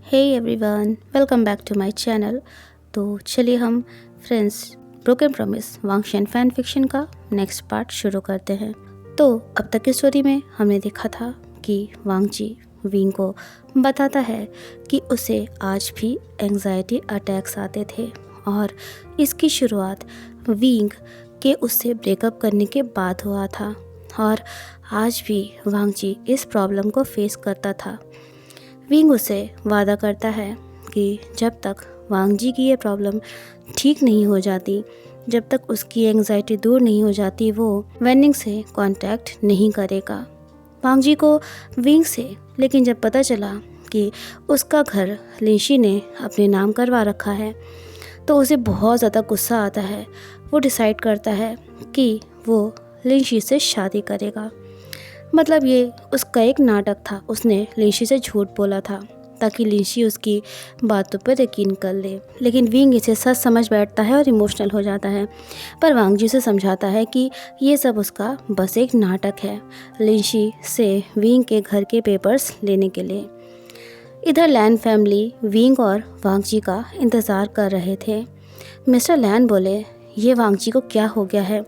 Hey everyone, welcome back to my channel. तो चलिए हम friends broken promise Wangxian fan fiction का next part शुरू करते हैं। तो अब तक की स्टोरी में हमने देखा था कि वांग जी विंग को बताता है कि उसे आज भी एंजाइटी अटैक्स आते थे और इसकी शुरुआत विंग के उससे ब्रेकअप करने के बाद हुआ था और आज भी वांग जी इस प्रॉब्लम को फेस करता था। विंग उसे वादा करता है कि जब तक वांग जी की ये प्रॉब्लम ठीक नहीं हो जाती, जब तक उसकी एंजाइटी दूर नहीं हो जाती, वो वेनिंग से कांटेक्ट नहीं करेगा। वांग जी को विंग से लेकिन जब पता चला कि उसका घर लिंशी ने अपने नाम करवा रखा है तो उसे बहुत ज़्यादा गुस्सा आता है। वो डिसाइड करता है कि वो लिंशी से शादी करेगा। मतलब ये उसका एक नाटक था। उसने लिंशी से झूठ बोला था ताकि लिंशी उसकी बातों पर यकीन कर ले, लेकिन विंग इसे सच समझ बैठता है और इमोशनल हो जाता है। पर वांग जी से समझाता है कि ये सब उसका बस एक नाटक है, लिंशी से विंग के घर के पेपर्स लेने के लिए। इधर लैन फैमिली विंग और वांग जी का इंतज़ार कर रहे थे। मिस्टर लैन बोले, ये वांग जी को क्या हो गया है?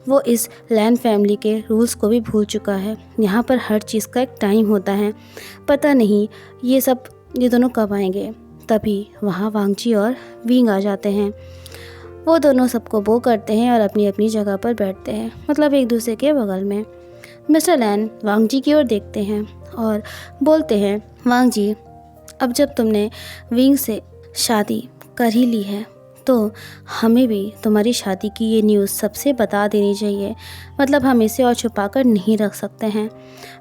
वो इस लैन फैमिली के रूल्स को भी भूल चुका है। यहाँ पर हर चीज़ का एक टाइम होता है, पता नहीं ये दोनों कब आएंगे। तभी वहाँ वांग जी और विंग आ जाते हैं। वो दोनों सबको बो करते हैं और अपनी अपनी जगह पर बैठते हैं, मतलब एक दूसरे के बगल में। मिस्टर लैन वांग जी की ओर देखते हैं और बोलते हैं, वांग जी, अब जब तुमने विंग से शादी कर ही ली है तो हमें भी तुम्हारी शादी की ये न्यूज़ सबसे बता देनी चाहिए। मतलब हम इसे और छुपा कर नहीं रख सकते हैं।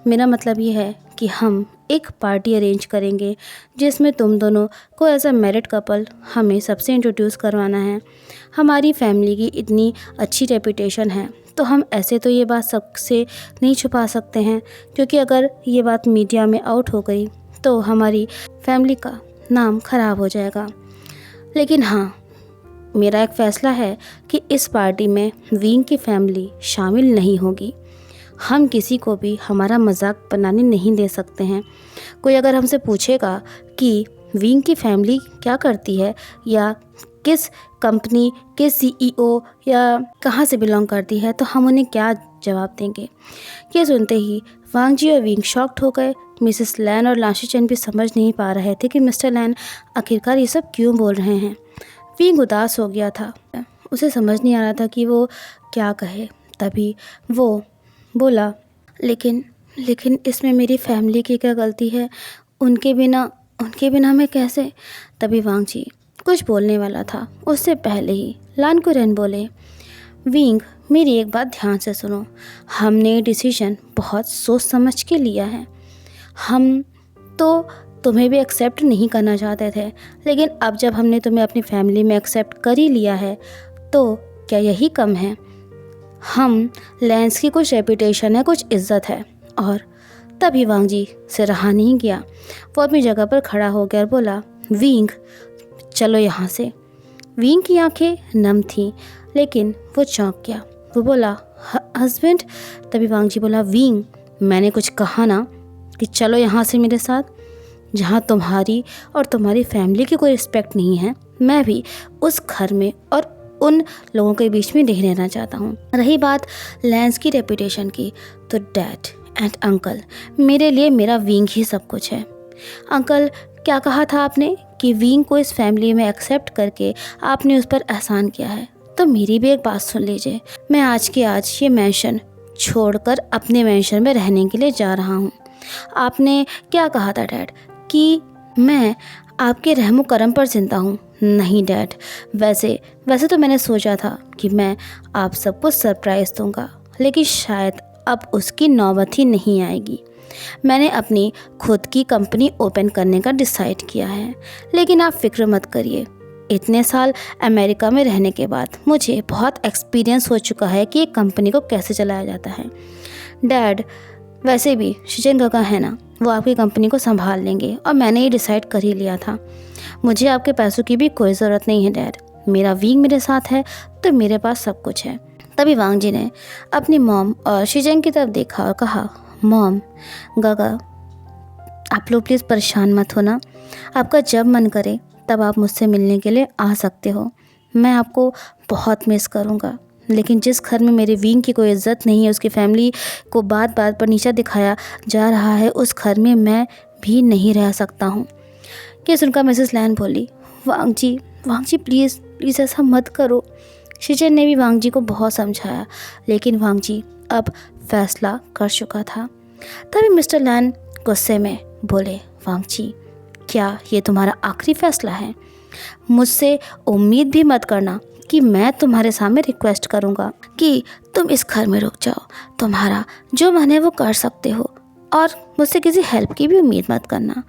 मेरा मतलब ये है कि हम एक पार्टी अरेंज करेंगे जिसमें तुम दोनों को एज अ मैरिड कपल हमें सबसे इंट्रोड्यूस करवाना है। हमारी फैमिली की इतनी अच्छी रेपुटेशन है तो हम ऐसे तो ये बात सबसे नहीं छुपा सकते हैं, क्योंकि अगर ये बात मीडिया में आउट हो गई तो हमारी फैमिली का नाम ख़राब हो जाएगा। लेकिन हाँ, मेरा एक फ़ैसला है कि इस पार्टी में विंग की फैमिली शामिल नहीं होगी। हम किसी को भी हमारा मजाक बनाने नहीं दे सकते हैं। कोई अगर हमसे पूछेगा कि विंग की फैमिली क्या करती है या किस कंपनी के सीईओ या कहाँ से बिलोंग करती है, तो हम उन्हें क्या जवाब देंगे? ये सुनते ही वांग जी और विंग शॉक्ड हो गए। मिसेस लैन और लाशी चैन भी समझ नहीं पा रहे थे कि मिस्टर लैन आखिरकार ये सब क्यों बोल रहे हैं। विंग उदास हो गया था, उसे समझ नहीं आ रहा था कि वो क्या कहे। तभी वो बोला, लेकिन इसमें मेरी फैमिली की क्या गलती है? उनके बिना मैं कैसे? तभी वांग जी कुछ बोलने वाला था, उससे पहले ही लान कुरेन बोले, विंग, मेरी एक बात ध्यान से सुनो। हमने डिसीजन बहुत सोच समझ के लिया है। हम तो तुम्हें भी एक्सेप्ट नहीं करना चाहते थे, लेकिन अब जब हमने तुम्हें अपनी फैमिली में एक्सेप्ट कर ही लिया है तो क्या यही कम है? हम लैंस की कुछ रेपुटेशन है, कुछ इज्जत है। और तभी वांग जी से रहा नहीं गया। वो अपनी जगह पर खड़ा हो गया और बोला, विंग, चलो यहाँ से। विंग की आंखें नम थीं, लेकिन वो चौंक गया। वो बोला, हस्बैंड? तभी वांग जी बोला, विंग, मैंने कुछ कहा ना कि चलो यहाँ से मेरे साथ। जहाँ तुम्हारी और तुम्हारी फैमिली की कोई रिस्पेक्ट नहीं है, मैं भी उस घर में और उन लोगों के बीच में नहीं रहना चाहता हूँ। रही बात लैंस की रेपुटेशन की, तो डैड एंड अंकल, मेरे लिए मेरा विंग ही सब कुछ है। अंकल, क्या कहा था आपने कि विंग को इस फैमिली में एक्सेप्ट करके आपने उस पर एहसान किया है? तो मेरी भी एक बात सुन लीजिए। मैं आज के आज ये मैंशन छोड़कर अपने मैंशन में रहने के लिए जा रहा हूँ। आपने क्या कहा था डैड कि मैं आपके रहमो करम पर जिंदा हूँ? नहीं डैड, वैसे तो मैंने सोचा था कि मैं आप सबको सरप्राइज़ दूंगा, लेकिन शायद अब उसकी नौबत ही नहीं आएगी। मैंने अपनी खुद की कंपनी ओपन करने का डिसाइड किया है। लेकिन आप फिक्र मत करिए, इतने साल अमेरिका में रहने के बाद मुझे बहुत एक्सपीरियंस हो चुका है कि एक कंपनी को कैसे चलाया जाता है। डैड, वैसे भी शिजन काका है ना, वो आपकी कंपनी को संभाल लेंगे और मैंने ये डिसाइड कर ही लिया था। मुझे आपके पैसों की भी कोई ज़रूरत नहीं है डैड। मेरा विंग मेरे साथ है तो मेरे पास सब कुछ है। तभी वांग जी ने अपनी मॉम और शिजन की तरफ देखा और कहा, मॉम, गागा, आप लोग प्लीज़ परेशान मत होना। आपका जब मन करे तब आप मुझसे मिलने के लिए आ सकते हो। मैं आपको बहुत मिस करूँगा, लेकिन जिस घर में मेरे विंग की कोई इज़्ज़त नहीं है, उसकी फैमिली को बात बात पर नीचा दिखाया जा रहा है, उस घर में मैं भी नहीं रह सकता हूँ। ये सुनकर मिसेस लैन बोली, वांग जी प्लीज़ प्लीज़ ऐसा मत करो। शिचन ने भी वांग जी को बहुत समझाया, लेकिन वांग जी अब फैसला कर चुका था। तभी मिस्टर लैन गुस्से में बोले, वांग जी क्या ये तुम्हारा आखिरी फैसला है? मुझसे उम्मीद भी मत करना कि मैं तुम्हारे सामने रिक्वेस्ट करूँगा कि तुम इस घर में रुक जाओ। तुम्हारा जो मन है वो कर सकते हो और मुझसे किसी हेल्प की भी उम्मीद मत करना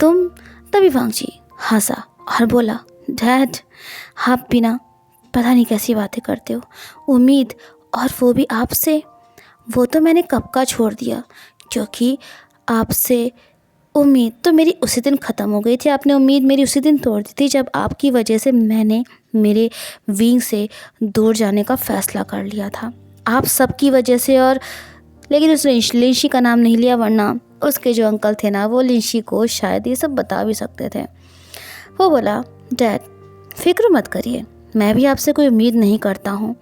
तुम। तभी वांग जी हंसा और बोला, डैड आप बिना पता नहीं कैसी बातें करते हो। उम्मीद, और वो भी आपसे? वो तो मैंने कब का छोड़ दिया, क्योंकि आपसे उम्मीद तो मेरी उसी दिन ख़त्म हो गई थी। आपने उम्मीद मेरी उसी दिन तोड़ दी थी जब आपकी वजह से मैंने मेरे विंग से दूर जाने का फ़ैसला कर लिया था, आप सबकी वजह से। और लेकिन उस लिंशी का नाम नहीं लिया, वरना उसके जो अंकल थे ना, वो लिंशी को शायद ये सब बता भी सकते थे। वो बोला, डैड फिक्र मत करिए, मैं भी आपसे कोई उम्मीद नहीं करता हूँ।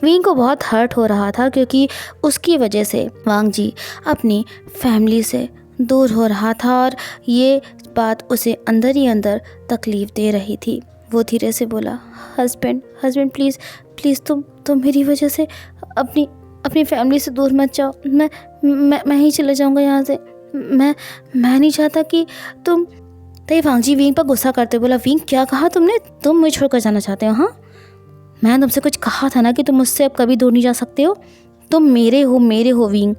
विंग को बहुत हर्ट हो रहा था, क्योंकि उसकी वजह से वांग जी अपनी फैमिली से दूर हो रहा था और ये बात उसे अंदर ही अंदर तकलीफ़ दे रही थी। वो धीरे से बोला, हस्बैंड प्लीज़ तुम मेरी वजह से अपनी फैमिली से दूर मत जाओ। मैं ही चला जाऊंगा यहाँ से। मैं नहीं चाहता कि तुम। तभी वांग जी विंग पर गुस्सा करते बोला, विंग क्या कहा तुमने? तुम मुझे छोड़कर जाना चाहते हो? हाँ, मैंने तुमसे कुछ कहा था ना कि तुम मुझसे अब कभी दूर नहीं जा सकते हो। तुम मेरे हो विंग।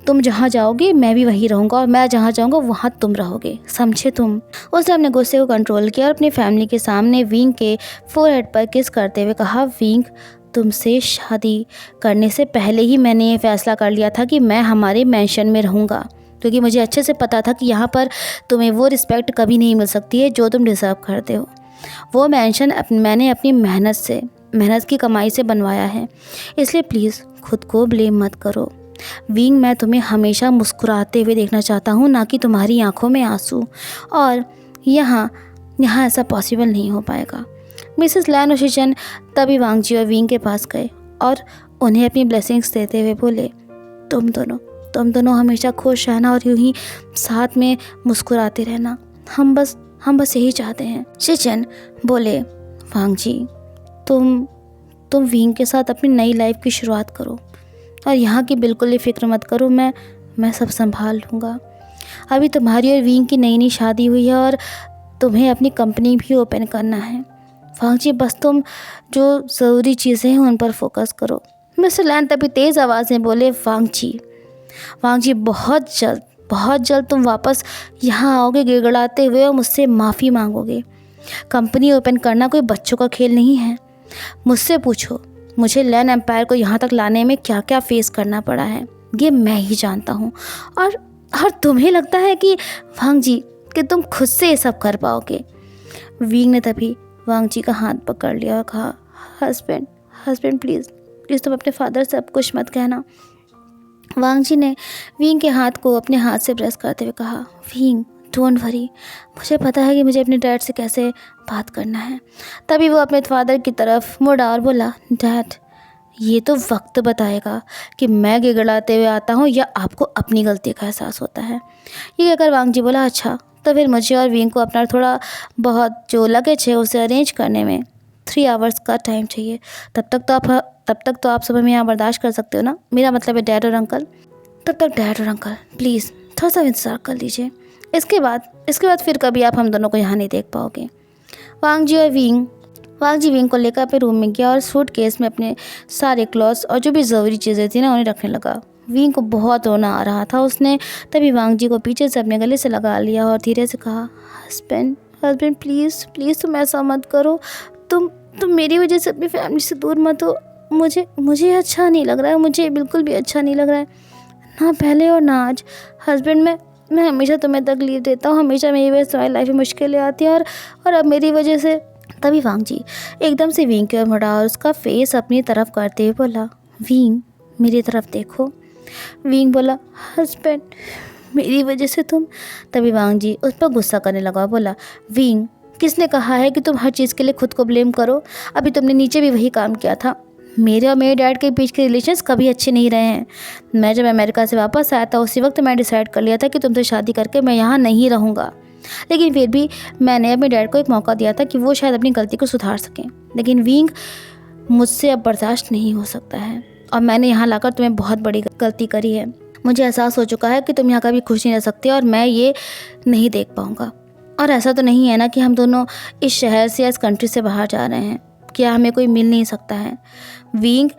तुम जहाँ जाओगे मैं भी वहीं रहूँगा, और मैं जहाँ जाऊँगा वहाँ तुम रहोगे, समझे तुम? उसने अपने गुस्से को कंट्रोल किया और अपनी फैमिली के सामने विंग के फोरहेड पर किस करते हुए कहा, विंग तुमसे शादी करने से पहले ही मैंने ये फ़ैसला कर लिया था कि मैं हमारे मैंशन में रहूँगा, क्योंकि मुझे अच्छे से पता था कि यहाँ पर तुम्हें वो रिस्पेक्ट कभी नहीं मिल सकती है जो तुम डिज़र्व करते हो। वो मैंशन मैंने अपनी मेहनत की कमाई से बनवाया है, इसलिए प्लीज़ खुद को ब्लेम मत करो। विंग मैं तुम्हें हमेशा मुस्कुराते हुए देखना चाहता हूँ, ना कि तुम्हारी आंखों में आंसू, और यहाँ ऐसा पॉसिबल नहीं हो पाएगा। मिसेस लैन और शिचन तभी वांग जी और विंग के पास गए और उन्हें अपनी ब्लेसिंग्स देते हुए बोले, तुम दोनों हमेशा खुश रहना और यूं ही साथ में मुस्कुराते रहना, हम बस यही चाहते हैं। शिचन बोले, वांग जी तुम विंग के साथ अपनी नई लाइफ की शुरुआत करो और यहाँ की बिल्कुल ही फिक्र मत करो, मैं सब संभाल लूँगा। अभी तुम्हारी और विंग की नई शादी हुई है और तुम्हें अपनी कंपनी भी ओपन करना है। वांग जी बस तुम जो ज़रूरी चीज़ें हैं उन पर फोकस करो। मिस्टर लैन तभी तेज़ आवाज़ में बोले, वांग जी बहुत जल्द तुम वापस यहाँ आओगे गिड़गिड़ाते हुए और मुझसे माफ़ी मांगोगे। कंपनी ओपन करना कोई बच्चों का खेल नहीं है। मुझसे पूछो, मुझे लैन एम्पायर को यहाँ तक लाने में क्या क्या फेस करना पड़ा है, ये मैं ही जानता हूँ। और तुम्हें लगता है कि वांग जी कि तुम खुद से ये सब कर पाओगे? विंग ने तभी वांग जी का हाथ पकड़ लिया और कहा, हस्बैंड प्लीज़ तुम अपने फादर से अब कुछ मत कहना। वांग जी ने विंग के हाथ को अपने हाथ से प्रेस करते हुए कहा, विंग डोंट वरी, मुझे पता है कि मुझे अपने डैड से कैसे बात करना है। तभी वो अपने फादर की तरफ मुड़ा और बोला, डैड ये तो वक्त बताएगा कि मैं गिड़गिड़ाते हुए आता हूँ या आपको अपनी गलती का एहसास होता है। ये कहकर वांग जी बोला, अच्छा तो फिर मुझे और विंग को अपना थोड़ा बहुत जो लगेज है उसे अरेंज करने में 3 आवर्स का टाइम चाहिए। तब तक तो आप सब हमें यहाँ बर्दाश्त कर सकते हो ना? मेरा मतलब है डैड और अंकल। तब तक डैड और अंकल प्लीज़ थोड़ा सा इंतज़ार कर लीजिए। इसके बाद फिर कभी आप हम दोनों को यहाँ नहीं देख पाओगे। वांग जी विंग को लेकर अपने रूम में गया और सूटकेस में अपने सारे क्लॉथ्स और जो भी ज़रूरी चीज़ें थी ना उन्हें रखने लगा। विंग को बहुत रोना आ रहा था। उसने तभी वांग जी को पीछे से अपने गले से लगा लिया और धीरे से कहा, हस्बैंड प्लीज़ तुम ऐसा मत करो। तुम मेरी वजह से अपनी फैमिली से दूर मत हो। मुझे अच्छा नहीं लग रहा है, मुझे बिल्कुल भी अच्छा नहीं लग रहा है, ना पहले और ना आज। हस्बैंड मैं हमेशा तुम्हें तकलीफ़ देता हूँ, हमेशा मेरी वजह से तुम्हारी लाइफ में मुश्किलें आती हैं और अब मेरी वजह से। तभी वांग जी एकदम से विंग की ओर मुड़ा और उसका फेस अपनी तरफ करते हुए बोला, विंग मेरी तरफ देखो। विंग बोला, हस्बैंड मेरी वजह से तुम। तभी वांग जी उस पर गुस्सा करने लगा और बोला, विंग किसने कहा है कि तुम हर चीज़ के लिए खुद को ब्लेम करो? अभी तुमने नीचे भी वही काम किया था। मेरे और मेरे डैड के बीच के रिलेशंस कभी अच्छे नहीं रहे हैं। मैं जब अमेरिका से वापस आया था उसी वक्त मैं डिसाइड कर लिया था कि तुमसे शादी करके मैं यहाँ नहीं रहूँगा। लेकिन फिर भी मैंने अपने डैड को एक मौका दिया था कि वो शायद अपनी गलती को सुधार सकें। लेकिन विंग मुझसे अब बर्दाश्त नहीं हो सकता है और मैंने यहाँ लाकर तुम्हें बहुत बड़ी गलती करी है। मुझे एहसास हो चुका है कि तुम यहाँ कभी खुश नहीं रह सकते और मैं ये नहीं देख पाऊँगा। और ऐसा तो नहीं है ना कि हम दोनों इस शहर से या इस कंट्री से बाहर जा रहे हैं? क्या हमें कोई मिल नहीं सकता है? विंग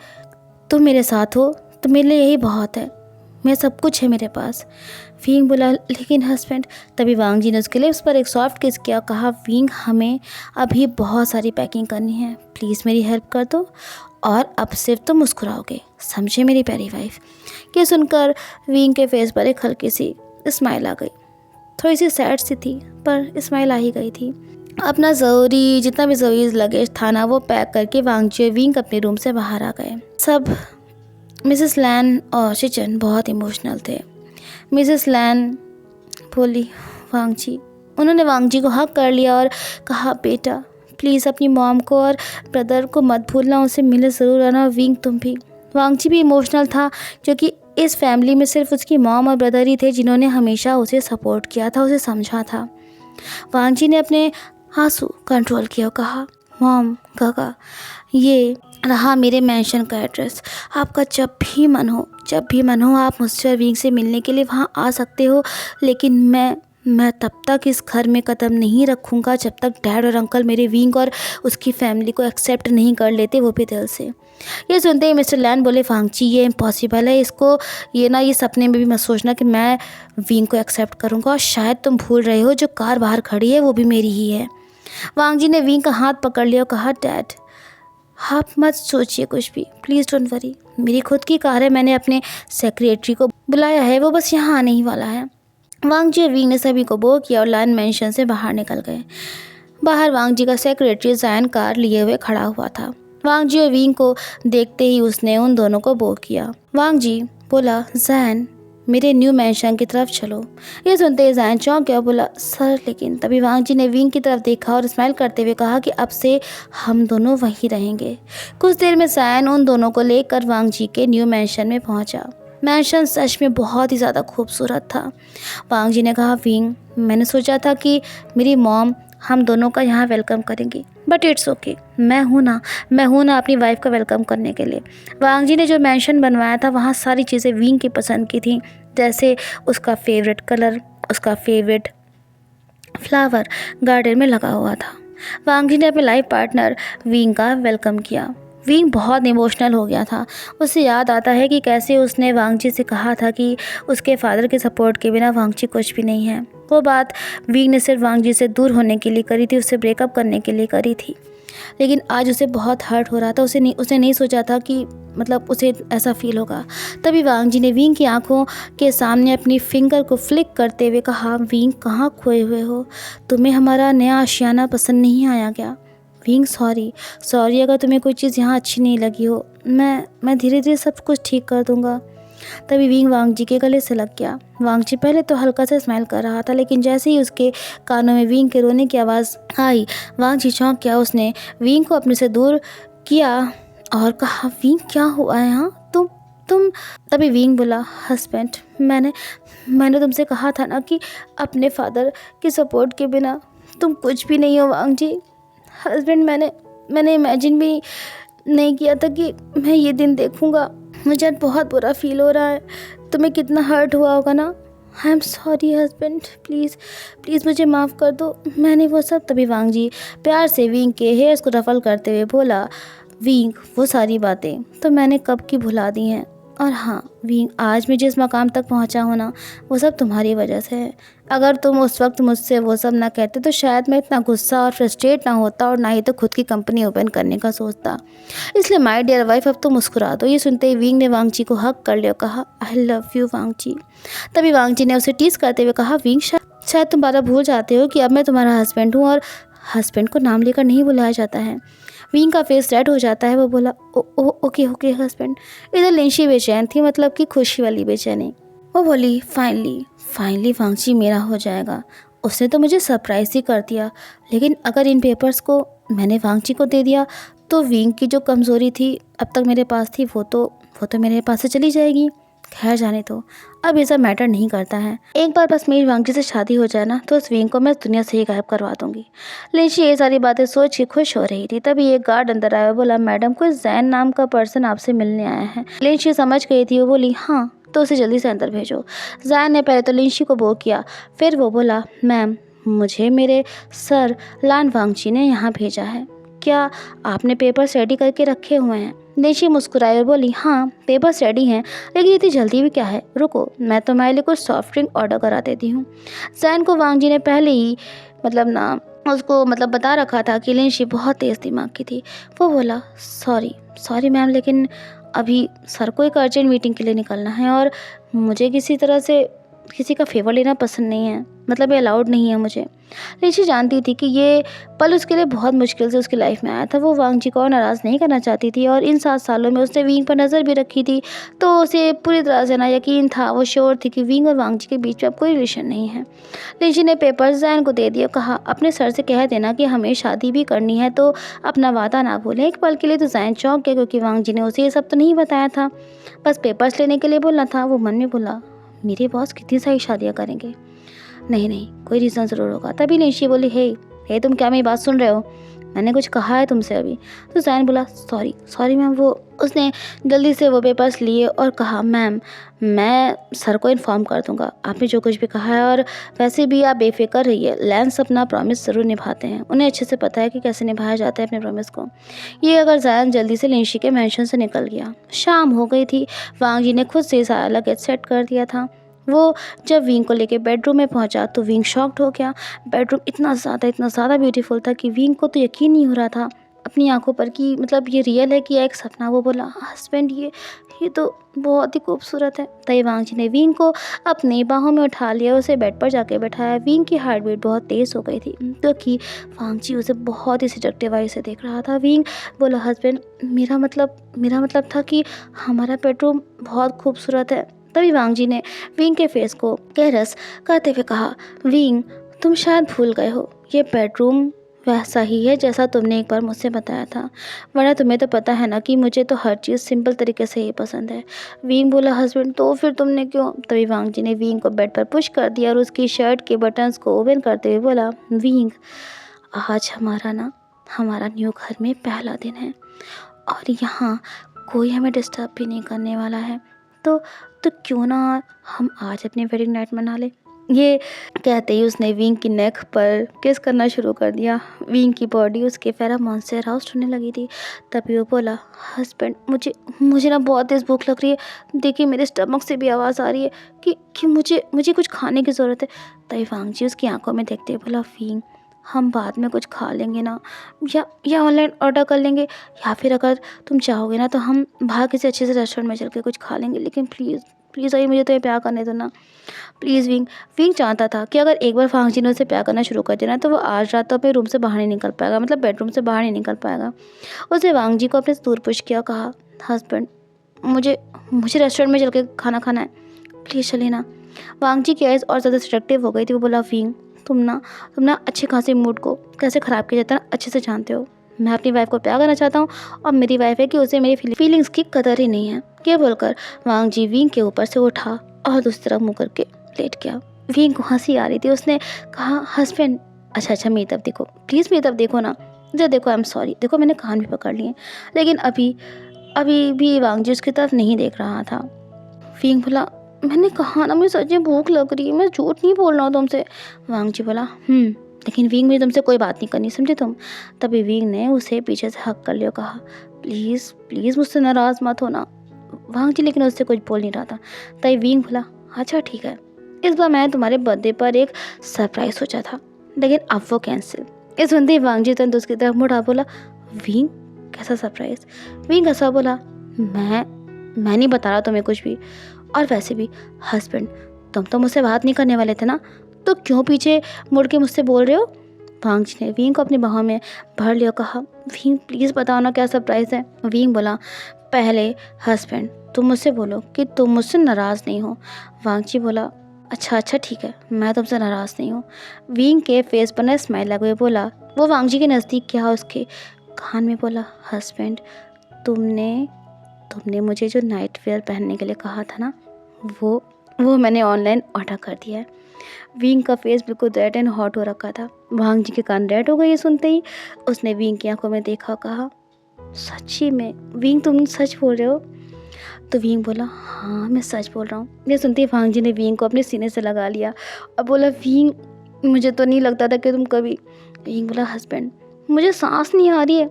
तुम मेरे साथ हो तो मेरे लिए यही बहुत है। मैं सब कुछ है मेरे पास। विंग बोला, लेकिन हस्बैंड। तभी वांग जी ने उसके लिए उस पर एक सॉफ्ट किस किया, कहा, विंग हमें अभी बहुत सारी पैकिंग करनी है, प्लीज़ मेरी हेल्प कर दो और अब सिर्फ तुम मुस्कुराओगे, समझे मेरी प्यारी वाइफ। ये सुनकर विंग के फेस पर एक हल्की सी स्माइल आ गई। थोड़ी सी सैड सी थी पर स्माइल आ ही गई थी। अपना जितना भी ज़रूरी लगेज था ना वो पैक करके वांग जी और विंग अपने रूम से बाहर आ गए। सब मिसेस लैन और शिचन बहुत इमोशनल थे। मिसेस लैन बोली, वांग जी। उन्होंने वांग जी को हक कर लिया और कहा, बेटा प्लीज़ अपनी मॉम को और ब्रदर को मत भूलना, उसे मिले ज़रूर आना। विंग तुम भी। वांग जी भी इमोशनल था क्योंकि इस फैमिली में सिर्फ उसकी मॉम और ब्रदर ही थे जिन्होंने हमेशा उसे सपोर्ट किया था, उसे समझा था। वांग जी ने अपने आंसू कंट्रोल किया और कहा, मॉम, काका, ये रहा मेरे मेंशन का एड्रेस। आपका जब भी मन हो आप मुझसे और विंग से मिलने के लिए वहाँ आ सकते हो। लेकिन मैं तब तक इस घर में कदम नहीं रखूँगा जब तक डैड और अंकल मेरे विंग और उसकी फैमिली को एक्सेप्ट नहीं कर लेते, वो भी दिल से। ये सुनते ही मिस्टर लैन बोले, वांग जी ये इम्पॉसिबल है, इसको ये सपने में भी मत सोचना कि मैं विंग को एक्सेप्ट करूँगा। और शायद तुम भूल रहे हो जो कार बाहर खड़ी है वो भी मेरी ही है। वांग जी ने विंग का हाथ पकड़ लिया और कहा, डैड आप मत सोचिए कुछ भी, प्लीज़ डोंट वरी, मेरी खुद की कार है, मैंने अपने सेक्रेटरी को बुलाया है, वो बस यहाँ आने ही वाला है। वांग जी और विंग ने सभी को बो किया और लैन मेंशन से बाहर निकल गए। बाहर वांग जी का सेक्रेटरी जैन कार लिए हुए खड़ा हुआ था। वांग जी और विंग को देखते ही उसने उन दोनों को बो किया। वांग जी बोला, जैन मेरे न्यू मेंशन की तरफ चलो। ये सुनते ही जैन चौंक गया, बोला, सर लेकिन। तभी वांग जी ने विंग की तरफ देखा और स्माइल करते हुए कहा कि अब से हम दोनों वहीं रहेंगे। कुछ देर में जैन उन दोनों को लेकर वांग जी के न्यू मेंशन में पहुंचा। मेंशन सच में बहुत ही ज़्यादा खूबसूरत था। वांग जी ने कहा, विंग मैंने सोचा था कि मेरी मॉम हम दोनों का यहाँ वेलकम करेंगी, बट इट्स ओके, मैं हूँ ना अपनी वाइफ का वेलकम करने के लिए। वांग जी ने जो मेंशन बनवाया था वहाँ सारी चीज़ें विंग की पसंद की थी, जैसे उसका फेवरेट कलर, उसका फेवरेट फ्लावर गार्डन में लगा हुआ था। वांग जी ने अपने लाइफ पार्टनर विंग का वेलकम किया। विंग बहुत इमोशनल हो गया था। उसे याद आता है कि कैसे उसने वांग जी से कहा था कि उसके फादर के सपोर्ट के बिना वांग जी कुछ भी नहीं है। वो बात विंग ने सिर्फ वांग जी से दूर होने के लिए करी थी, उससे ब्रेकअप करने के लिए करी थी। लेकिन आज उसे बहुत हर्ट हो रहा था। उसने नहीं सोचा था कि उसे ऐसा फील होगा। तभी वांग जी ने विंग की आंखों के सामने अपनी फिंगर को फ्लिक करते हुए कहा, विंग कहाँ खोए हुए हो? तुम्हें हमारा नया आशियाना पसंद नहीं आया क्या? विंग सॉरी अगर तुम्हें कोई चीज़ यहाँ अच्छी नहीं लगी हो, मैं धीरे धीरे सब कुछ ठीक कर दूँगा। तभी विंग वांग जी के गले से लग गया। वांग जी पहले तो हल्का सा स्माइल कर रहा था, लेकिन जैसे ही उसके कानों में विंग के रोने की आवाज़ आई, वांग जी चौंक गया। उसने विंग को अपने से दूर किया और कहा, विंग क्या हुआ है? हाँ तुम। तभी विंग बोला, हस्बैंड मैंने तुमसे कहा था ना कि अपने फादर के सपोर्ट के बिना तुम कुछ भी नहीं हो। वांग जी हस्बैंड, मैंने इमेजिन भी नहीं किया था कि मैं ये दिन देखूंगा। मुझे आज बहुत बुरा फील हो रहा है। तुम्हें कितना हर्ट हुआ होगा ना। I am sorry husband, please मुझे माफ़ कर दो, मैंने वो सब। तभी वांग जी प्यार से विंग के हेयर्स को रफल करते हुए बोला, विंग वो सारी बातें तो मैंने कब की भुला दी हैं। और हाँ विंग, आज मैं जिस मकाम तक पहुंचा हूं ना, वो सब तुम्हारी वजह से है। अगर तुम उस वक्त मुझसे वो सब ना कहते तो शायद मैं इतना गुस्सा और फ्रस्ट्रेट ना होता और ना ही तो खुद की कंपनी ओपन करने का सोचता। इसलिए माय डियर वाइफ, अब तो मुस्कुरा दो। ये सुनते ही विंग ने वांग जी को हक कर लिया और कहा, आई लव यू वांग जी। तभी वांग जी ने उसे टीज करते हुए कहा, विंग शायद तुम बारा भूल जाते हो कि अब मैं तुम्हारा हस्बैंड हूँ और हस्बैंड को नाम लेकर नहीं बुलाया जाता है। विंग का फेस रेड हो जाता है। वो बोला, ओके हस्बैंड। इधर लिंशी बेचैन थी, मतलब कि खुशी वाली बेचैनी। वो बोली, फाइनली वांगची मेरा हो जाएगा। उसने तो मुझे सरप्राइज़ ही कर दिया, लेकिन अगर इन पेपर्स को मैंने वांगची को दे दिया तो विंग की जो कमज़ोरी थी अब तक मेरे पास थी वो तो मेरे पास से चली जाएगी। खैर जाने दो, अब ये सब मैटर नहीं करता है। एक बार बस मेरी वांगची से शादी हो जाए ना तो उस विंग को मैं दुनिया से ही गायब करवा दूंगी। लिंशी ये सारी बातें सोच के खुश हो रही थी, तभी एक गार्ड अंदर आया और बोला, मैडम कोई जैन नाम का पर्सन आपसे मिलने आया है। लिंशी समझ गई थी, वो बोली हाँ तो उसे जल्दी से अंदर भेजो। जैन ने पहले तो लिंशी को वो किया, फिर वो बोला, मैम मुझे मेरे सर लान वांगची ने यहाँ भेजा है, क्या आपने पेपर्स रेडी करके रखे हुए हैं? लिंशी मुस्कुराई और बोली, हाँ पेपर्स रेडी हैं, लेकिन इतनी जल्दी भी क्या है, रुको मैं तुम्हारे लिए कुछ सॉफ्ट ड्रिंक ऑर्डर करा देती हूँ। जैन को वांगजी ने पहले ही उसको बता रखा था कि लिंशी बहुत तेज़ दिमाग की थी। वो बोला, सॉरी मैम, लेकिन अभी सर को एक अर्जेंट मीटिंग के लिए निकलना है और मुझे किसी तरह से किसी का फेवर लेना पसंद नहीं है, ये अलाउड नहीं है मुझे। लिंशी जानती थी कि ये पल उसके लिए बहुत मुश्किल से उसकी लाइफ में आया था। वो वांगजी को और नाराज़ नहीं करना चाहती थी और इन 7 सालों में उसने विंग पर नज़र भी रखी थी, तो उसे पूरी तरह से ना यकीन था, वो श्योर थी कि विंग और वांगजी के बीच में अब कोई रिलेशन नहीं है। लिंशी ने पेपर्स जैन को दे दिया, कहा अपने सर से कह देना कि हमें शादी भी करनी है तो अपना वादा ना भूलें। एक पल के लिए तो जैन चौंक गया, क्योंकि वांगजी ने उसे ये सब तो नहीं बताया था, बस पेपर्स लेने के लिए बोलना था। वो मन में बोला, मेरे बॉस कितनी सारी शादियाँ करेंगे, नहीं कोई रीज़न ज़रूर होगा। तभी लिंशी बोली, हे तुम क्या मेरी बात सुन रहे हो, मैंने कुछ कहा है तुमसे अभी? तो जैन बोला, सॉरी मैम। उसने जल्दी से वो पेपर्स लिए और कहा, मैम मैं सर को इन्फॉर्म कर दूंगा आपने जो कुछ भी कहा है, और वैसे भी आप बेफिक्र रहिए, लैंस अपना प्रॉमिस ज़रूर निभाते हैं, उन्हें अच्छे से पता है कि कैसे निभाया जाता है अपने प्रॉमिस को। ये अगर जैन जल्दी से लिंशी के मेंशन से निकल गया। शाम हो गई थी, वांगजी ने खुद से सारा लगेज सेट कर दिया था। वो जब विंग को लेके बेडरूम में पहुंचा तो विंग शॉक्ड हो गया। बेडरूम इतना ज़्यादा ब्यूटीफुल था कि विंग को तो यकीन नहीं हो रहा था अपनी आंखों पर कि ये रियल है कि या एक सपना। वो बोला, हस्बैंड ये तो बहुत ही खूबसूरत है। तभी वांगजी ने विंग को अपनी बाहों में उठा लिया, उसे बेड पर जाके बैठाया। विंग की हार्ट बीट बहुत तेज़ हो गई थी, क्योंकि वांगजी उसे बहुत ही सिडक्टिव आई से देख रहा था। विंग बोला, हस्बैंड मेरा मतलब था कि हमारा बेडरूम बहुत खूबसूरत है। तभी वांगजी ने विंग के फेस को कैरस करते हुए कहा, विंग तुम शायद भूल गए हो, ये बेडरूम वैसा ही है जैसा तुमने एक बार मुझसे बताया था, वरना तुम्हें तो पता है ना कि मुझे तो हर चीज़ सिंपल तरीके से ही पसंद है। विंग बोला, हस्बैंड तो फिर तुमने क्यों? तभी वांगजी ने विंग को बेड पर पुश कर दिया और उसकी शर्ट के बटन्स को ओपन करते हुए बोला, विंग आज हमारा न्यू घर में पहला दिन है और यहाँ कोई हमें डिस्टर्ब भी नहीं करने वाला है, तो क्यों ना हम आज अपनी वेडिंग नाइट मना ले। ये कहते ही उसने विंग की नेक पर किस करना शुरू कर दिया। विंग की बॉडी उसके फेरोमोन से अराउज्ड होने लगी थी। तभी वो बोला, हस्बैंड मुझे ना बहुत तेज़ भूख लग रही है, देखिए मेरे स्टमक से भी आवाज़ आ रही है कि मुझे कुछ खाने की ज़रूरत है। तभी वांगजी उसकी आंखों में देखते हुए बोला, विंग हम बाद में कुछ खा लेंगे ना, या ऑनलाइन ऑर्डर कर लेंगे, या फिर अगर तुम चाहोगे ना तो हम बाहर किसी अच्छे से रेस्टोरेंट में चल के कुछ खा लेंगे, लेकिन प्लीज़ आइए, मुझे तो ये प्यार करने दो ना प्लीज़। विंग चाहता था कि अगर एक बार वांगजी ने उसे प्यार करना शुरू कर दिया ना तो वो आज रात तो अपने रूम से बाहर नहीं निकल पाएगा, बेडरूम से बाहर नहीं निकल पाएगा। उसने वांगजी को अपने से दूर पुश किया, कहा, हस्बैंड मुझे रेस्टोरेंट में चल के खाना खाना है, प्लीज़ चलिए ना। वांगजी की आइज़ और ज़्यादा सिलेक्टिव हो गई थी। वो बोला, विंग तुम ना अच्छे खासे मूड को कैसे ख़राब किया जाता है ना अच्छे से जानते हो। मैं अपनी वाइफ को प्यार करना चाहता हूँ और मेरी वाइफ है कि उसे मेरी फीलिंग्स की कदर ही नहीं है। ये बोलकर वांगजी विंग के ऊपर से उठा और दूसरी तरफ मुँह करके लेट गया। विंग को हंसी आ रही थी। उसने कहा, हस्बैंड अच्छा मेरी तरफ देखो, प्लीज़ मेरी तरफ देखो ना, जब देखो आई एम सॉरी, देखो मैंने कान भी पकड़ लिए। लेकिन अभी भी वांगजी उसकी तरफ नहीं देख रहा था। विंग बोला, मैंने कहा ना मुझे सच में भूख लग रही है, मैं झूठ नहीं बोल रहा हूँ तुमसे। वांगजी बोला, लेकिन विंग मुझे तुमसे कोई बात नहीं करनी, समझे तुम। तभी विंग ने उसे पीछे से हक कर लिया, कहा, प्लीज़ मुझसे नाराज़ मत होना। वांगजी लेकिन उससे कुछ बोल नहीं रहा था। तभी विंग बोला, अच्छा ठीक है, इस बार मैंने तुम्हारे बर्थडे पर एक सरप्राइज़ सोचा था, लेकिन अब वो कैंसिल। इस सुनते ही वांगजी तुरंत उसकी तरफ मुड़ा, बोला, विंग कैसा सरप्राइज़? विंग ऐसा बोला, मैं नहीं बता रहा तुम्हें कुछ भी, और वैसे भी हस्बैंड तुम तो मुझसे बात नहीं करने वाले थे ना, तो क्यों पीछे मुड़ के मुझसे बोल रहे हो। वांगजी ने विंग को अपनी बाहों में भर लिया, कहा, विंग प्लीज़ बताओ ना क्या सरप्राइज़ है। विंग बोला, पहले हस्बैंड तुम मुझसे बोलो कि तुम मुझसे नाराज़ नहीं हो। वांगजी बोला, अच्छा अच्छा ठीक है, मैं तुमसे नाराज़ नहीं हूँ। विंग के फेस पर ना स्माइल लगे हुए बोला। वो वांग जी के नज़दीक गया, उसके कान में बोला, हस्बैंड तुमने तुमने मुझे जो नाइट वेयर पहनने के लिए कहा था ना, वो मैंने ऑनलाइन ऑर्डर कर दिया है। विंग का फेस बिल्कुल रेड एंड हॉट हो रखा था। वांग जी के कान रेड हो गए ये सुनते ही। उसने विंग की आंखों में देखा, कहा, सच्ची में विंग तुम सच बोल रहे हो? तो विंग बोला, हाँ मैं सच बोल रहा हूँ। ये सुनते ही वांग जी ने विंग को अपने सीने से लगा लिया और बोला, विंग मुझे तो नहीं लगता था कि तुम कभी। विंग बोला, हस्बैंड मुझे सांस नहीं आ रही है।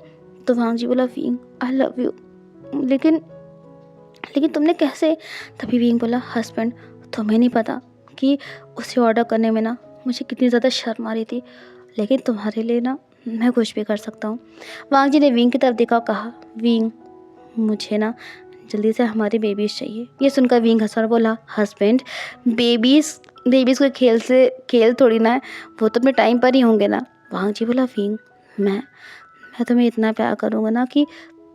तो वांग जी बोला, विंग आई लव यू, लेकिन लेकिन तुमने कैसे? तभी विंग बोला, हस्बैंड तुम्हें नहीं पता कि उसे ऑर्डर करने में ना मुझे कितनी ज़्यादा शर्म आ रही थी, लेकिन तुम्हारे लिए ना मैं कुछ भी कर सकता हूँ। वांग जी ने विंग की तरफ देखा और कहा, विंग मुझे ना जल्दी से हमारे बेबीज़ चाहिए। ये सुनकर विंग हंसा और बोला, हस्बैंड बेबीज़ बेबीज़ कोई खेल थोड़ी ना है, वो तो अपने टाइम पर ही होंगे ना। वांग जी बोला, विंग मैं तुम्हें इतना प्यार करूँगा ना कि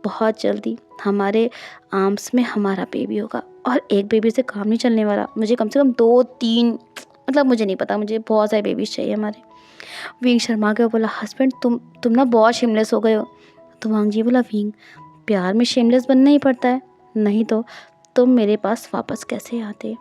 बहुत जल्दी हमारे आर्म्स में हमारा बेबी होगा। और एक बेबी से काम नहीं चलने वाला, मुझे कम से कम 2-3, मतलब मुझे नहीं पता, मुझे बहुत सारे बेबीज़ चाहिए हमारे। विंग शर्मा के बोला, हस्बैंड तुम ना बहुत शेमलेस हो गए हो। तो वांग जी बोला, विंग प्यार में शेमलेस बनना ही पड़ता है, नहीं तो तुम मेरे पास वापस कैसे आते।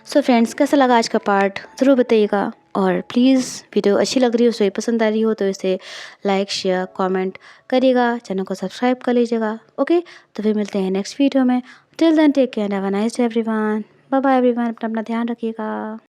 सो फ्रेंड्स, कैसा लगा आज का पार्ट ज़रूर बताइएगा। और प्लीज़ वीडियो अच्छी लग रही हो, सही पसंद आ रही हो तो इसे लाइक शेयर कमेंट करिएगा, चैनल को सब्सक्राइब कर लीजिएगा। ओके, तो फिर मिलते हैं नेक्स्ट वीडियो में। Till then take care, have a nice day everyone. Bye bye everyone, अपना ध्यान रखिएगा।